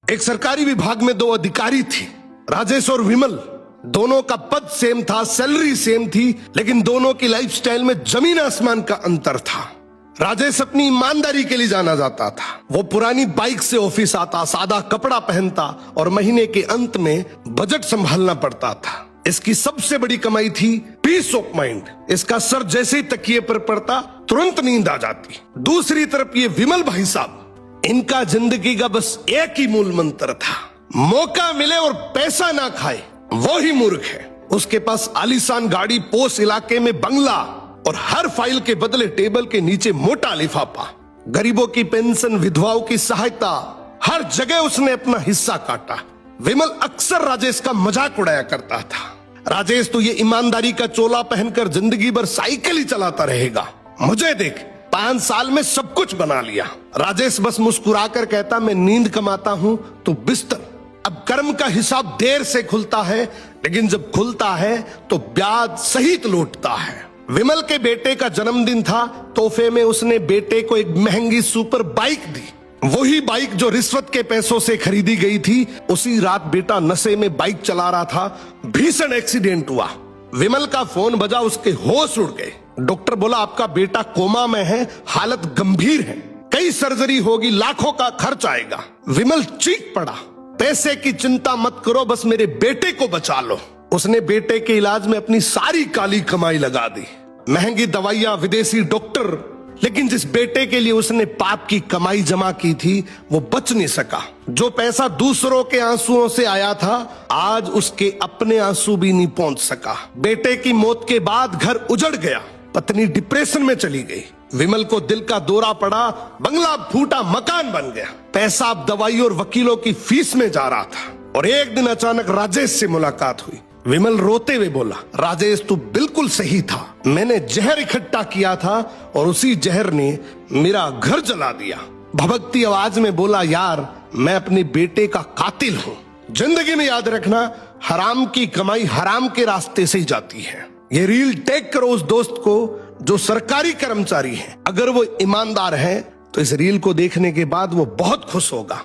एक सरकारी विभाग में दो अधिकारी थे, राजेश और विमल। दोनों का पद सेम था, सैलरी सेम थी, लेकिन दोनों की लाइफस्टाइल में जमीन आसमान का अंतर था। राजेश अपनी ईमानदारी के लिए जाना जाता था। वो पुरानी बाइक से ऑफिस आता, सादा कपड़ा पहनता और महीने के अंत में बजट संभालना पड़ता था। इसकी सबसे बड़ी कमाई थी पीस ऑफ माइंड। इसका सर जैसे ही तकिए पर पड़ता तुरंत नींद आ जाती। दूसरी तरफ ये विमल भाई साहब, इनका जिंदगी का बस एक ही मूल मंत्र था, मौका मिले और पैसा ना खाए वो ही मूर्ख है। उसके पास आलीशान गाड़ी, पोस्ट इलाके में बंगला और हर फाइल के बदले टेबल के नीचे मोटा लिफाफा। गरीबों की पेंशन, विधवाओं की सहायता, हर जगह उसने अपना हिस्सा काटा। विमल अक्सर राजेश का मजाक उड़ाया करता था। राजेश तो ये ईमानदारी का चोला पहनकर जिंदगी भर साइकिल ही चलाता रहेगा। मुझे देख, 5 साल में सब कुछ बना लिया। राजेश बस मुस्कुराकर कहता, मैं नींद कमाता हूं तो बिस्तर। अब कर्म का हिसाब देर से खुलता है, लेकिन जब खुलता है तो ब्याज सहित लौटता है। विमल के बेटे का जन्मदिन था। तोहफे में उसने बेटे को एक महंगी सुपर बाइक दी। वही बाइक जो रिश्वत के पैसों से खरीदी गई थी। उसी रात बेटा नशे में बाइक चला रहा था, भीषण एक्सीडेंट हुआ। विमल का फोन बजा, उसके होश उड़ गए। डॉक्टर बोला आपका बेटा कोमा में है, हालत गंभीर है, कई सर्जरी होगी, लाखों का खर्च आएगा। विमल चीख पड़ा, पैसे की चिंता मत करो, बस मेरे बेटे को बचा लो। उसने बेटे के इलाज में अपनी सारी काली कमाई लगा दी, महंगी दवाइयां, विदेशी डॉक्टर। लेकिन जिस बेटे के लिए उसने पाप की कमाई जमा की थी वो बच नहीं सका। जो पैसा दूसरों के आंसुओं से आया था, आज उसके अपने आंसू भी नहीं पहुंच सका। बेटे की मौत के बाद घर उजड़ गया, पत्नी डिप्रेशन में चली गई। विमल को दिल का दौरा पड़ा, बंगला फूटा, मकान बन गया। पैसा अब दवाई और वकीलों की फीस में जा रहा था। और एक दिन अचानक राजेश से मुलाकात हुई। विमल रोते हुए बोला, राजेश तू बिल्कुल सही था, मैंने जहर इकट्ठा किया था और उसी जहर ने मेरा घर जला दिया। भभकती आवाज में बोला, यार मैं अपने बेटे का कातिल हूँ। जिंदगी में याद रखना, हराम की कमाई हराम के रास्ते से ही जाती है। ये रील टैग करो उस दोस्त को जो सरकारी कर्मचारी है। अगर वो ईमानदार है तो इस रील को देखने के बाद वो बहुत खुश होगा।